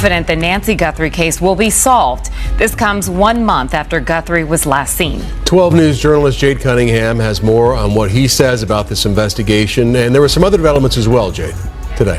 Confident the Nancy Guthrie case will be solved. This comes 1 month after Guthrie was last seen. 12 News journalist Jade Cunningham has more on what he says about this investigation. And there were some other developments as well, Jade, today.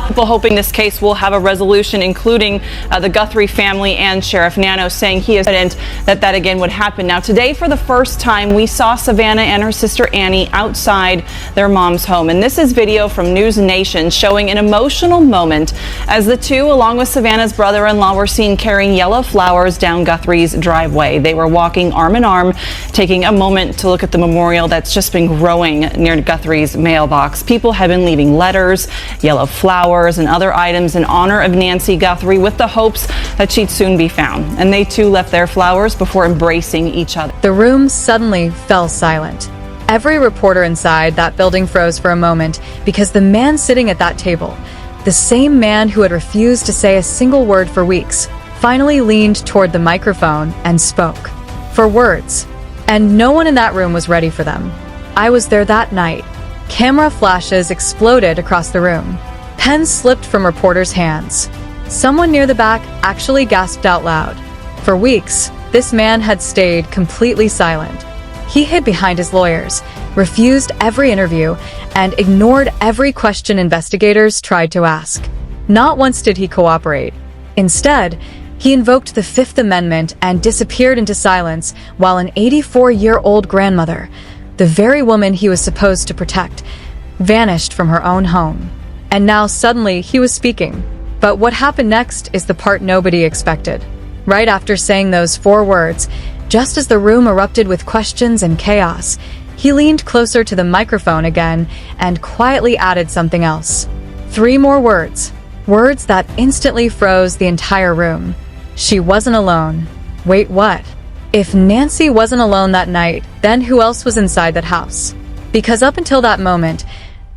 People hoping this case will have a resolution, including the Guthrie family and Sheriff Nano saying he is confident that again would happen. Now, today, for the first time, we saw Savannah and her sister Annie outside their mom's home. And this is video from News Nation showing an emotional moment as the two, along with Savannah's brother-in-law, were seen carrying yellow flowers down Guthrie's driveway. They were walking arm in arm, taking a moment to look at the memorial that's just been growing near Guthrie's mailbox. People have been leaving letters, yellow flowers, and other items in honor of Nancy Guthrie with the hopes that she'd soon be found. And they too left their flowers before embracing each other. The room suddenly fell silent. Every reporter inside that building froze for a moment because the man sitting at that table, the same man who had refused to say a single word for weeks, finally leaned toward the microphone and spoke. For words. And no one in that room was ready for them. I was there that night. Camera flashes exploded across the room. Pens slipped from reporters' hands. Someone near the back actually gasped out loud. For weeks, this man had stayed completely silent. He hid behind his lawyers, refused every interview, and ignored every question investigators tried to ask. Not once did he cooperate. Instead, he invoked the Fifth Amendment and disappeared into silence while an 84-year-old grandmother, the very woman he was supposed to protect, vanished from her own home. And now suddenly he was speaking. But what happened next is the part nobody expected. Right after saying those 4 words, just as the room erupted with questions and chaos, he leaned closer to the microphone again and quietly added something else. 3 more words. Words that instantly froze the entire room. She wasn't alone. Wait, what? If Nancy wasn't alone that night, then who else was inside that house? Because up until that moment,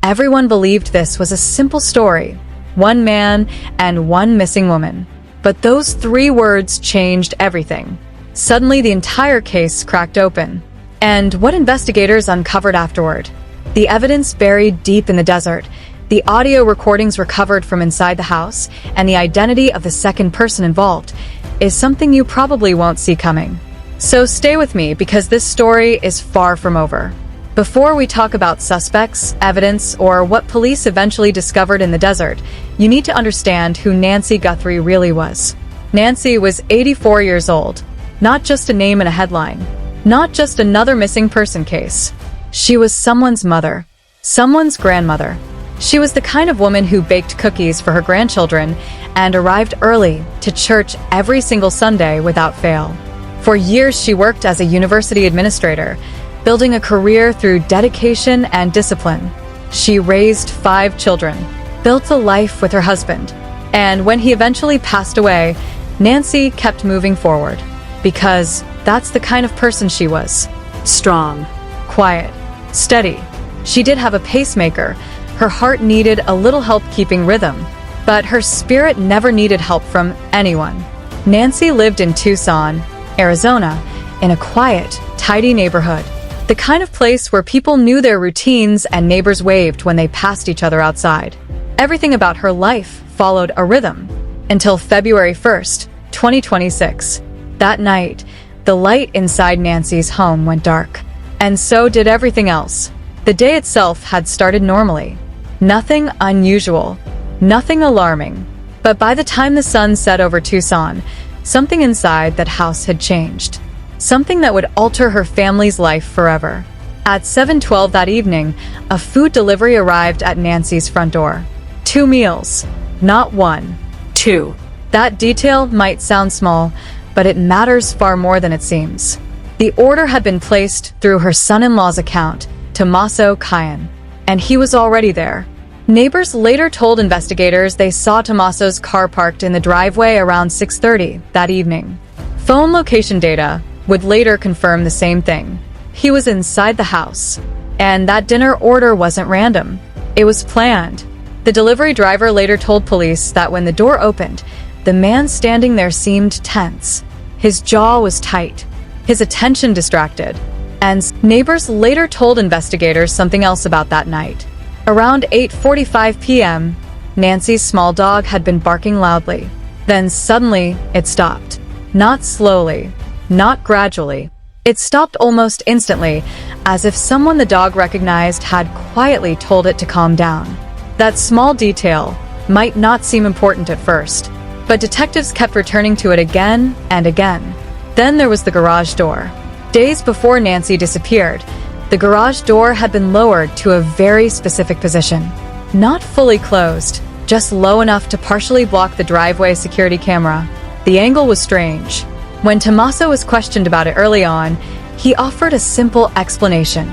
everyone believed this was a simple story. 1 man and 1 missing woman. But those 3 words changed everything. Suddenly, the entire case cracked open. And what investigators uncovered afterward? The evidence buried deep in the desert, the audio recordings recovered from inside the house, and the identity of the second person involved is something you probably won't see coming. So stay with me because this story is far from over. Before we talk about suspects, evidence, or what police eventually discovered in the desert, you need to understand who Nancy Guthrie really was. Nancy was 84 years old, not just a name in a headline, not just another missing person case. She was someone's mother, someone's grandmother. She was the kind of woman who baked cookies for her grandchildren and arrived early to church every single Sunday without fail. For years, she worked as a university administrator, building a career through dedication and discipline. She raised 5 children, built a life with her husband, and when he eventually passed away, Nancy kept moving forward, because that's the kind of person she was. Strong, quiet, steady. She did have a pacemaker. Her heart needed a little help keeping rhythm, but her spirit never needed help from anyone. Nancy lived in Tucson, Arizona, in a quiet, tidy neighborhood. The kind of place where people knew their routines and neighbors waved when they passed each other outside. Everything about her life followed a rhythm. Until February 1st, 2026. That night, the light inside Nancy's home went dark. And so did everything else. The day itself had started normally. Nothing unusual. Nothing alarming. But by the time the sun set over Tucson, something inside that house had changed. Something that would alter her family's life forever. At 7:12 that evening, a food delivery arrived at Nancy's front door. 2 meals. Not 1. 2. That detail might sound small, but it matters far more than it seems. The order had been placed through her son-in-law's account, Tommaso Cyan, and he was already there. Neighbors later told investigators they saw Tommaso's car parked in the driveway around 6:30 that evening. Phone location data would later confirm the same thing. He was inside the house. And that dinner order wasn't random. It was planned. The delivery driver later told police that when the door opened, the man standing there seemed tense. His jaw was tight, his attention distracted. And neighbors later told investigators something else about that night. Around 8:45 p.m., Nancy's small dog had been barking loudly. Then suddenly, it stopped. Not slowly, not gradually. It stopped almost instantly, as if someone the dog recognized had quietly told it to calm down. That small detail might not seem important at first, but detectives kept returning to it again and again. Then there was the garage door. Days before Nancy disappeared, the garage door had been lowered to a very specific position. Not fully closed, just low enough to partially block the driveway security camera. The angle was strange. When Tommaso was questioned about it early on, he offered a simple explanation.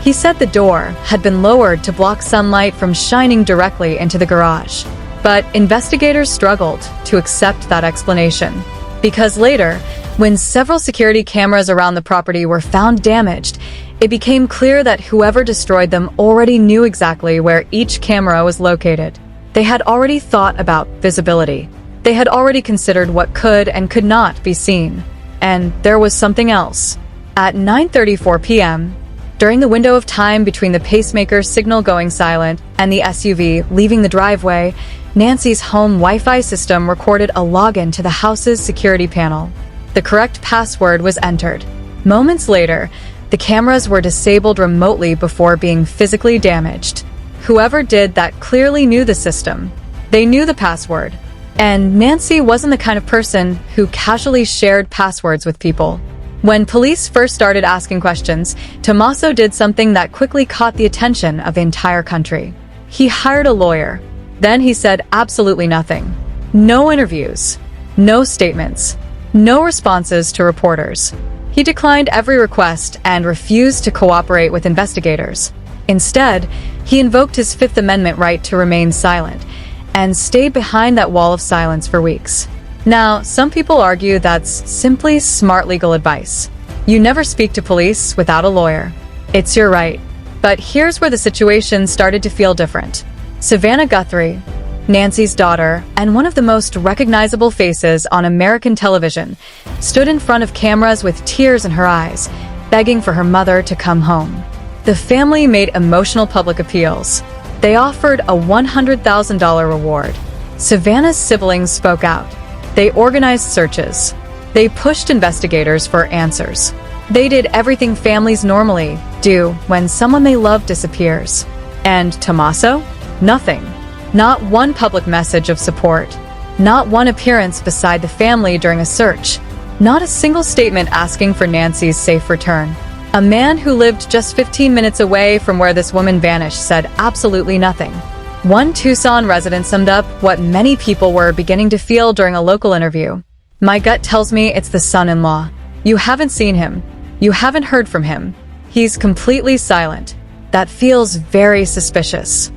He said the door had been lowered to block sunlight from shining directly into the garage. But investigators struggled to accept that explanation, because later, when several security cameras around the property were found damaged, it became clear that whoever destroyed them already knew exactly where each camera was located. They had already thought about visibility. They had already considered what could and could not be seen. And there was something else. At 9:34 p.m., during the window of time between the pacemaker's signal going silent and the SUV leaving the driveway, Nancy's home Wi-Fi system recorded a login to the house's security panel. The correct password was entered. Moments later, the cameras were disabled remotely before being physically damaged. Whoever did that clearly knew the system. They knew the password. And Nancy wasn't the kind of person who casually shared passwords with people. When police first started asking questions, Tommaso did something that quickly caught the attention of the entire country. He hired a lawyer. Then he said absolutely nothing. No interviews, no statements, no responses to reporters. He declined every request and refused to cooperate with investigators. Instead, he invoked his Fifth Amendment right to remain silent and stayed behind that wall of silence for weeks. Now, some people argue that's simply smart legal advice. You never speak to police without a lawyer. It's your right. But here's where the situation started to feel different. Savannah Guthrie, Nancy's daughter, and one of the most recognizable faces on American television, stood in front of cameras with tears in her eyes, begging for her mother to come home. The family made emotional public appeals. They offered a $100,000 reward. Savannah's siblings spoke out. They organized searches. They pushed investigators for answers. They did everything families normally do when someone they love disappears. And Tommaso? Nothing. Not one public message of support. Not one appearance beside the family during a search. Not a single statement asking for Nancy's safe return. A man who lived just 15 minutes away from where this woman vanished said absolutely nothing. One Tucson resident summed up what many people were beginning to feel during a local interview. "My gut tells me it's the son-in-law. You haven't seen him. You haven't heard from him. He's completely silent. That feels very suspicious."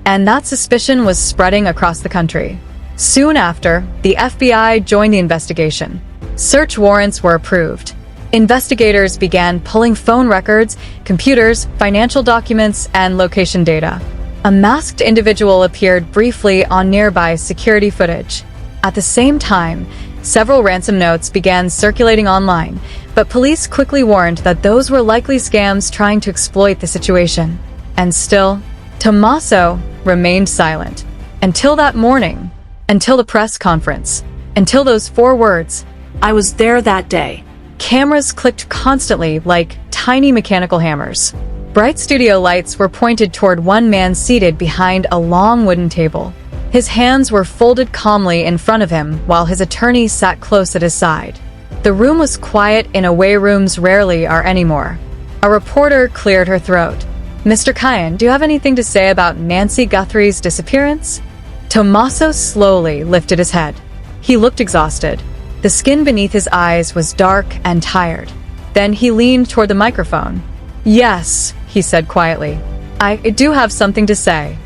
And that suspicion was spreading across the country. Soon after, the FBI joined the investigation. Search warrants were approved. Investigators began pulling phone records, computers, financial documents, and location data. A masked individual appeared briefly on nearby security footage. At the same time, several ransom notes began circulating online, but police quickly warned that those were likely scams trying to exploit the situation. And still, Tommaso remained silent. Until that morning, until the press conference, until those 4 words, "I was there that day." Cameras clicked constantly like tiny mechanical hammers. Bright studio lights were pointed toward one man seated behind a long wooden table. His hands were folded calmly in front of him while his attorney sat close at his side. The room was quiet in a way rooms rarely are anymore. A reporter cleared her throat. "Mr. Kyan, do you have anything to say about Nancy Guthrie's disappearance?" Tommaso slowly lifted his head. He looked exhausted. The skin beneath his eyes was dark and tired. Then he leaned toward the microphone. "Yes," he said quietly. I do have something to say."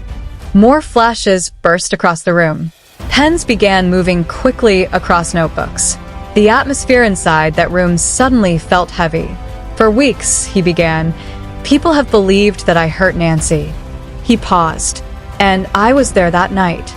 More flashes burst across the room. Pens began moving quickly across notebooks. The atmosphere inside that room suddenly felt heavy. "For weeks," he began, "people have believed that I hurt Nancy." He paused. "And I was there that night."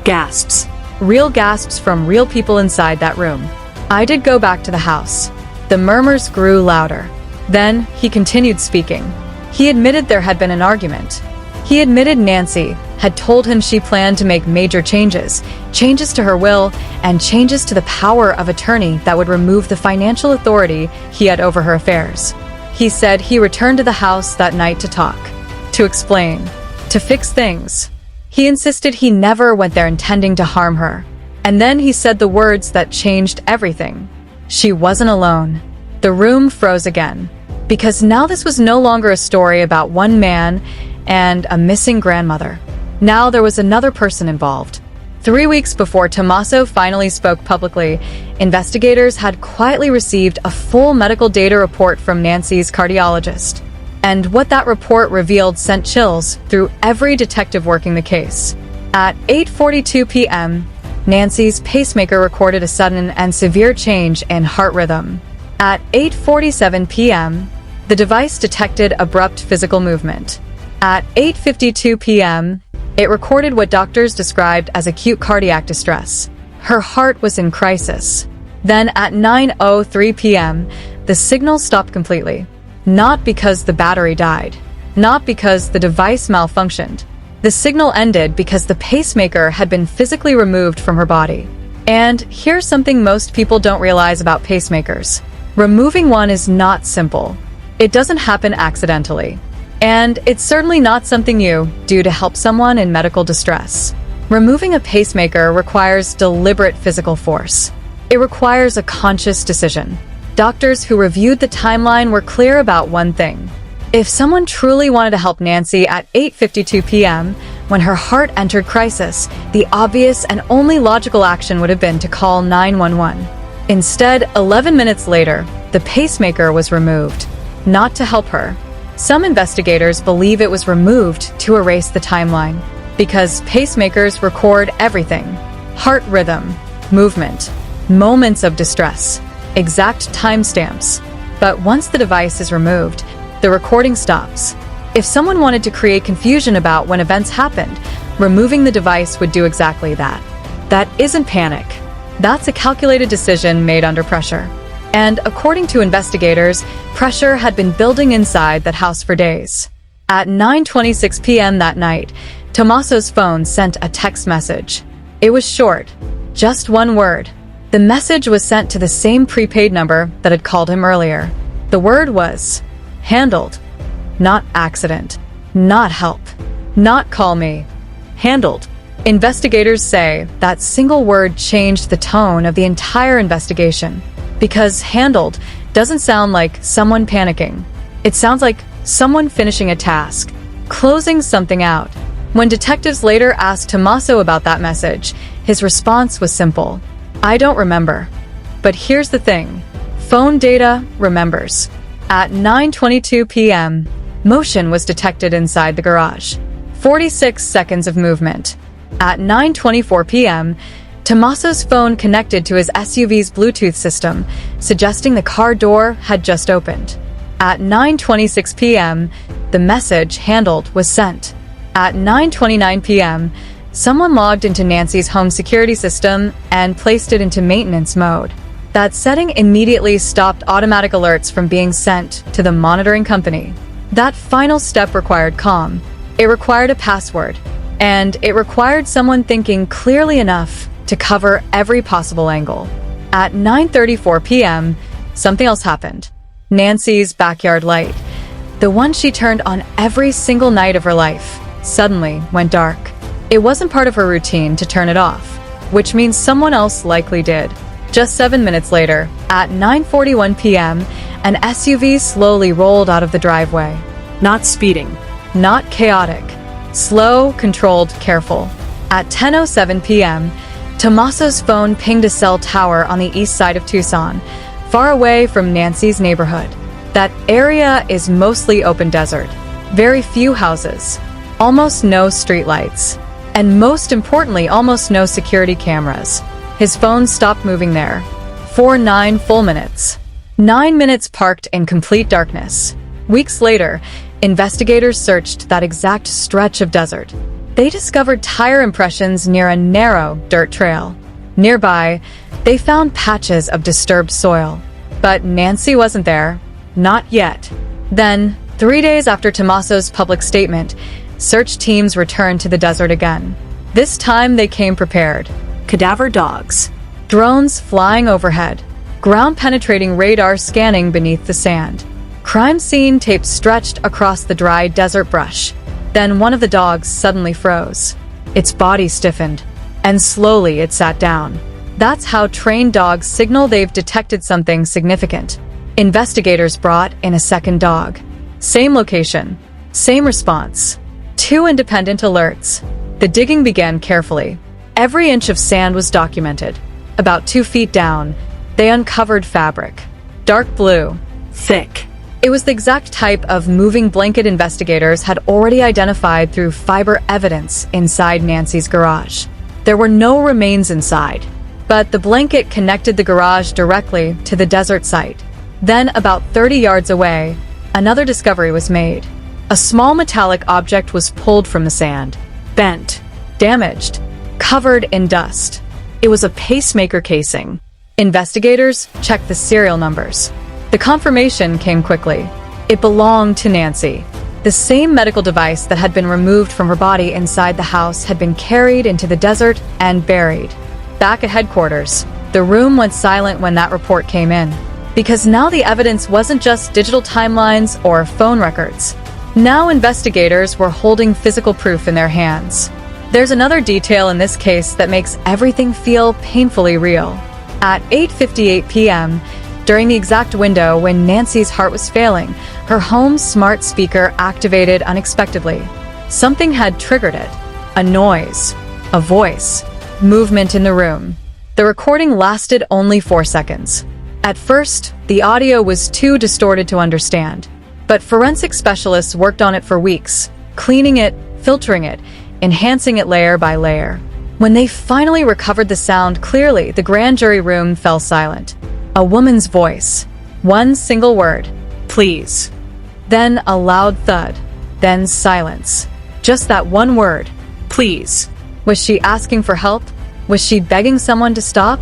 Gasps. Real gasps from real people inside that room. "I did go back to the house." The murmurs grew louder. Then he continued speaking. He admitted there had been an argument. He admitted Nancy had told him she planned to make major changes to her will, and changes to the power of attorney that would remove the financial authority he had over her affairs. He said he returned to the house that night to talk, to explain, to fix things. He insisted he never went there intending to harm her. And then he said the words that changed everything. She wasn't alone. The room froze again, because now this was no longer a story about one man and a missing grandmother. Now there was another person involved. 3 weeks before Tommaso finally spoke publicly, investigators had quietly received a full medical data report from Nancy's cardiologist. And what that report revealed sent chills through every detective working the case. At 8:42 p.m., Nancy's pacemaker recorded a sudden and severe change in heart rhythm. At 8:47 p.m., the device detected abrupt physical movement. At 8:52 p.m., it recorded what doctors described as acute cardiac distress. Her heart was in crisis. Then at 9:03 p.m., the signal stopped completely. Not because the battery died, not because the device malfunctioned. The signal ended because the pacemaker had been physically removed from her body. And here's something most people don't realize about pacemakers. Removing one is not simple. It doesn't happen accidentally. And it's certainly not something you do to help someone in medical distress. Removing a pacemaker requires deliberate physical force. It requires a conscious decision. Doctors who reviewed the timeline were clear about one thing. If someone truly wanted to help Nancy at 8:52 p.m., when her heart entered crisis, the obvious and only logical action would have been to call 911. Instead, 11 minutes later, the pacemaker was removed, not to help her. Some investigators believe it was removed to erase the timeline, because pacemakers record everything: heart rhythm, movement, moments of distress, exact timestamps. But once the device is removed, the recording stops. If someone wanted to create confusion about when events happened, removing the device would do exactly that. That isn't panic. That's a calculated decision made under pressure. And according to investigators, pressure had been building inside that house for days. At 9:26 p.m. that night, Tommaso's phone sent a text message. It was short, just one word. The message was sent to the same prepaid number that had called him earlier. The word was handled. Not accident. Not help. Not call me. Handled. Investigators say that single word changed the tone of the entire investigation. Because handled doesn't sound like someone panicking. It sounds like someone finishing a task, closing something out. When detectives later asked Tommaso about that message, his response was simple. I don't remember. But here's the thing. Phone data remembers. At 9:22 p.m., motion was detected inside the garage. 46 seconds of movement. At 9:24 p.m., Tommaso's phone connected to his SUV's Bluetooth system, suggesting the car door had just opened. At 9:26 p.m., the message handled was sent. At 9:29 p.m., someone logged into Nancy's home security system and placed it into maintenance mode. That setting immediately stopped automatic alerts from being sent to the monitoring company. That final step required calm. It required a password. And it required someone thinking clearly enough to cover every possible angle. At 9:34 p.m., something else happened. Nancy's backyard light, the one she turned on every single night of her life, suddenly went dark. It wasn't part of her routine to turn it off, which means someone else likely did. Just 7 minutes later, at 9:41 p.m., an SUV slowly rolled out of the driveway. Not speeding, not chaotic. Slow, controlled, careful. At 10:07 p.m., Tommaso's phone pinged a cell tower on the east side of Tucson, far away from Nancy's neighborhood. That area is mostly open desert. Very few houses. Almost no streetlights. And most importantly, almost no security cameras. His phone stopped moving there. For 9 full minutes. 9 minutes parked in complete darkness. Weeks later, investigators searched that exact stretch of desert. They discovered tire impressions near a narrow dirt trail. Nearby, they found patches of disturbed soil. But Nancy wasn't there. Not yet. Then, 3 days after Tommaso's public statement, search teams returned to the desert again. This time they came prepared. Cadaver dogs, drones flying overhead, ground-penetrating radar scanning beneath the sand. Crime scene tape stretched across the dry desert brush. Then one of the dogs suddenly froze. Its body stiffened, and slowly it sat down. That's how trained dogs signal they've detected something significant. Investigators brought in a second dog. Same location, same response. 2 independent alerts. The digging began carefully. Every inch of sand was documented. About 2 feet down, they uncovered fabric. Dark blue, thick. It was the exact type of moving blanket investigators had already identified through fiber evidence inside Nancy's garage. There were no remains inside, but the blanket connected the garage directly to the desert site. Then, about 30 yards away, another discovery was made. A small metallic object was pulled from the sand, bent, damaged, covered in dust. It was a pacemaker casing. Investigators checked the serial numbers. The confirmation came quickly. It belonged to Nancy. The same medical device that had been removed from her body inside the house had been carried into the desert and buried. Back at headquarters, the room went silent when that report came in. Because now the evidence wasn't just digital timelines or phone records. Now investigators were holding physical proof in their hands. There's another detail in this case that makes everything feel painfully real. At 8:58 p.m., during the exact window when Nancy's heart was failing, her home smart speaker activated unexpectedly. Something had triggered it. A noise, a voice, movement in the room. The recording lasted only 4 seconds. At first, the audio was too distorted to understand, but forensic specialists worked on it for weeks, cleaning it, filtering it, enhancing it layer by layer. When they finally recovered the sound clearly, the grand jury room fell silent. A woman's voice. One single word. Please. Then a loud thud. Then silence. Just that one word. Please. Was she asking for help? Was she begging someone to stop?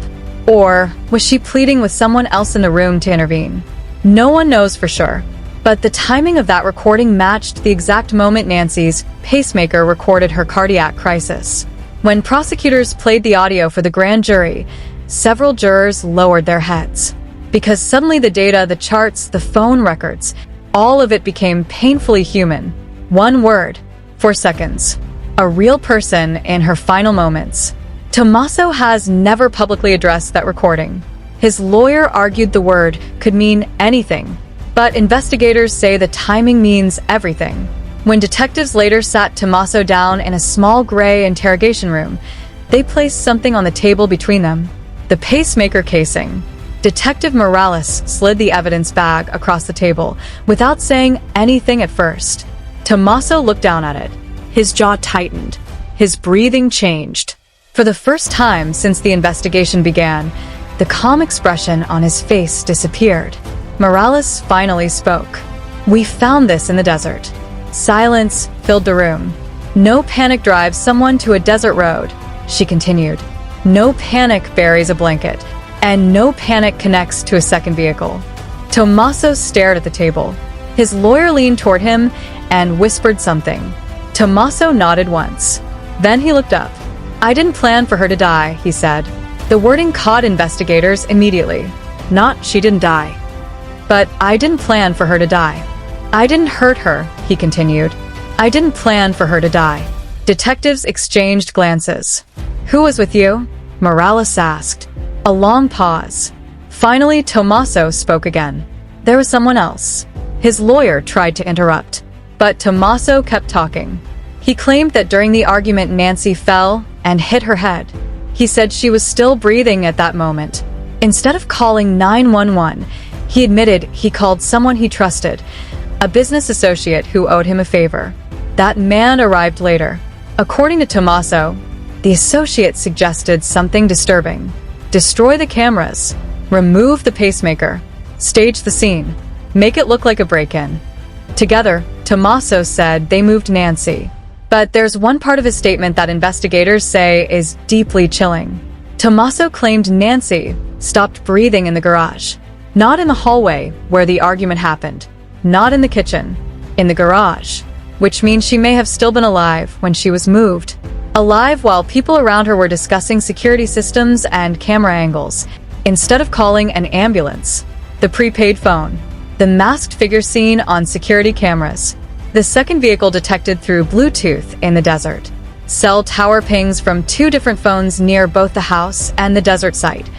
Or was she pleading with someone else in the room to intervene? No one knows for sure. But the timing of that recording matched the exact moment Nancy's pacemaker recorded her cardiac crisis. When prosecutors played the audio for the grand jury, several jurors lowered their heads. Because suddenly the data, the charts, the phone records, all of it became painfully human. One word, 4 seconds. A real person in her final moments. Tommaso has never publicly addressed that recording. His lawyer argued the word could mean anything, but investigators say the timing means everything. When detectives later sat Tommaso down in a small gray interrogation room, they placed something on the table between them. The pacemaker casing. Detective Morales slid the evidence bag across the table without saying anything at first. Tommaso looked down at it. His jaw tightened. His breathing changed. For the first time since the investigation began, the calm expression on his face disappeared. Morales finally spoke. "We found this in the desert." Silence filled the room. "No panic drives someone to a desert road," she continued. "No panic buries a blanket, and no panic connects to a second vehicle." Tommaso stared at the table. His lawyer leaned toward him and whispered something. Tommaso nodded once. Then he looked up. "I didn't plan for her to die," he said. The wording caught investigators immediately. Not she didn't die, but "I didn't plan for her to die." "I didn't hurt her," he continued. "I didn't plan for her to die." Detectives exchanged glances. "Who was with you?" Morales asked. A long pause. Finally, Tommaso spoke again. "There was someone else." His lawyer tried to interrupt, but Tommaso kept talking. He claimed that during the argument Nancy fell and hit her head. He said she was still breathing at that moment. Instead of calling 911, he admitted he called someone he trusted, a business associate who owed him a favor. That man arrived later. According to Tommaso, the associate suggested something disturbing. Destroy the cameras, remove the pacemaker, stage the scene, make it look like a break-in. Together, Tommaso said they moved Nancy. But there's one part of his statement that investigators say is deeply chilling. Tommaso claimed Nancy stopped breathing in the garage. Not in the hallway where the argument happened. Not in the kitchen. In the garage. which means she may have still been alive when she was moved. Alive while people around her were discussing security systems and camera angles, instead of calling an ambulance. The prepaid phone. The masked figure seen on security cameras. The second vehicle detected through Bluetooth in the desert. Cell tower pings from 2 different phones near both the house and the desert site.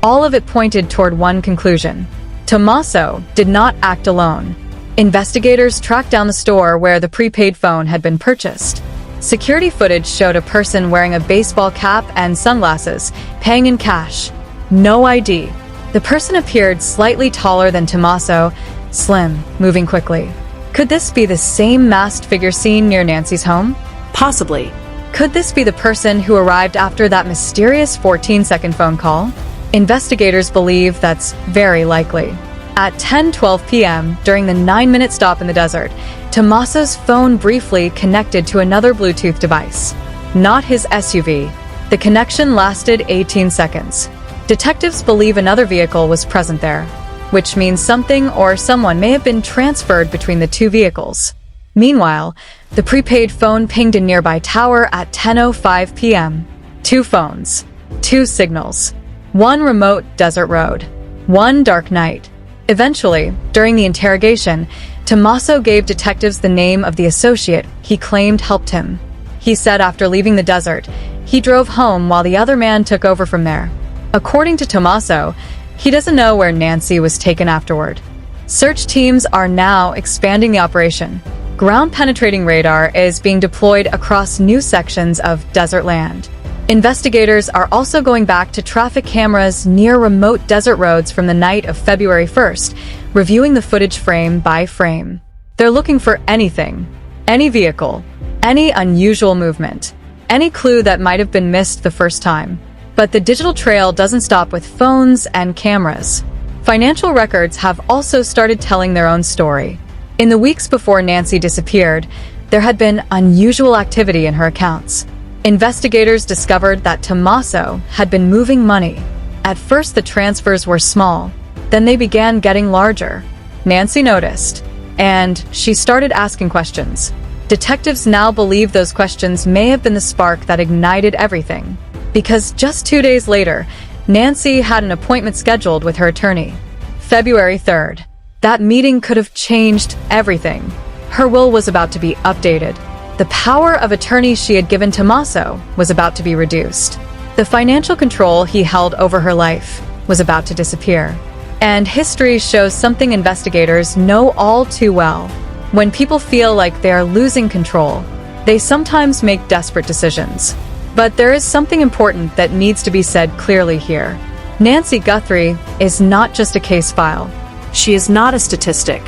All of it pointed toward one conclusion. Tommaso did not act alone. Investigators tracked down the store where the prepaid phone had been purchased. Security footage showed a person wearing a baseball cap and sunglasses, paying in cash. No ID. The person appeared slightly taller than Tommaso, slim, moving quickly. Could this be the same masked figure seen near Nancy's home? Possibly. Could this be the person who arrived after that mysterious 14-second phone call? Investigators believe that's very likely. At 10:12 p.m., during the 9-minute stop in the desert, Tommaso's phone briefly connected to another Bluetooth device. Not his SUV. The connection lasted 18 seconds. Detectives believe another vehicle was present there, which means something or someone may have been transferred between the 2 vehicles. Meanwhile, the prepaid phone pinged a nearby tower at 10:05 p.m. 2 phones, 2 signals, 1 remote desert road, 1 dark night. Eventually, during the interrogation, Tommaso gave detectives the name of the associate he claimed helped him. He said after leaving the desert, he drove home while the other man took over from there. According to Tommaso, he doesn't know where Nancy was taken afterward. Search teams are now expanding the operation. Ground-penetrating radar is being deployed across new sections of desert land. Investigators are also going back to traffic cameras near remote desert roads from the night of February 1st, reviewing the footage frame by frame. They're looking for anything, any vehicle, any unusual movement, any clue that might have been missed the first time. But the digital trail doesn't stop with phones and cameras. Financial records have also started telling their own story. In the weeks before Nancy disappeared, there had been unusual activity in her accounts. Investigators discovered that Tommaso had been moving money. At first, the transfers were small. Then they began getting larger. Nancy noticed, and she started asking questions. Detectives now believe those questions may have been the spark that ignited everything. Because just 2 days later, Nancy had an appointment scheduled with her attorney. February 3rd. That meeting could have changed everything. Her will was about to be updated. The power of attorney she had given Tommaso was about to be reduced. The financial control he held over her life was about to disappear. And history shows something investigators know all too well. When people feel like they are losing control, they sometimes make desperate decisions. But there is something important that needs to be said clearly here. Nancy Guthrie is not just a case file. She is not a statistic.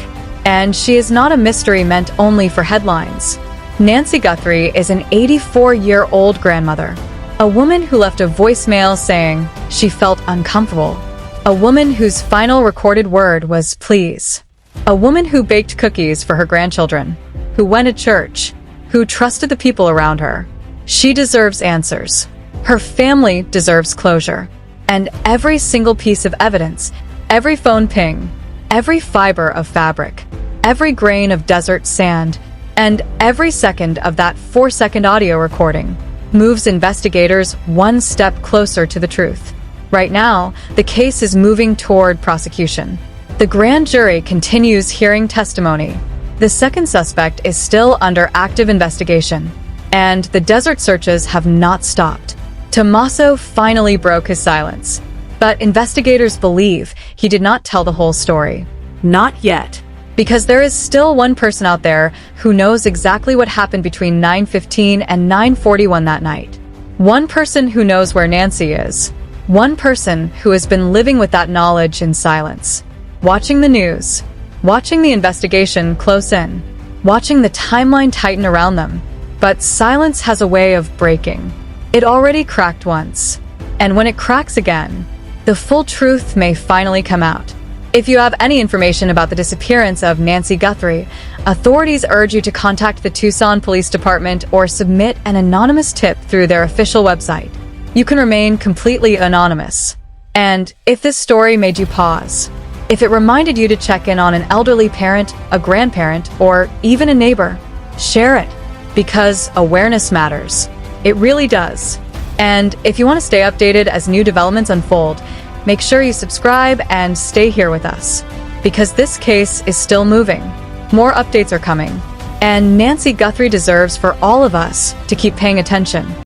And she is not a mystery meant only for headlines. Nancy Guthrie is an 84-year-old grandmother. A woman who left a voicemail saying she felt uncomfortable. A woman whose final recorded word was please. A woman who baked cookies for her grandchildren. Who went to church. Who trusted the people around her. She deserves answers. Her family deserves closure. And every single piece of evidence, every phone ping, every fiber of fabric, every grain of desert sand, and every second of that 4-second audio recording moves investigators one step closer to the truth. Right now, the case is moving toward prosecution. The grand jury continues hearing testimony. The second suspect is still under active investigation, and the desert searches have not stopped. Tommaso finally broke his silence, but investigators believe he did not tell the whole story. Not yet. Because there is still one person out there who knows exactly what happened between 9:15 and 9:41 that night. One person who knows where Nancy is. One person who has been living with that knowledge in silence. Watching the news. Watching the investigation close in. Watching the timeline tighten around them. But silence has a way of breaking. It already cracked once. And when it cracks again, the full truth may finally come out. If you have any information about the disappearance of Nancy Guthrie, authorities urge you to contact the Tucson Police Department or submit an anonymous tip through their official website. You can remain completely anonymous. And if this story made you pause, if it reminded you to check in on an elderly parent, a grandparent, or even a neighbor, Share it, because awareness matters. It really does. And if you want to stay updated as new developments unfold, make sure you subscribe and stay here with us, because this case is still moving. More updates are coming, and Nancy Guthrie deserves for all of us to keep paying attention.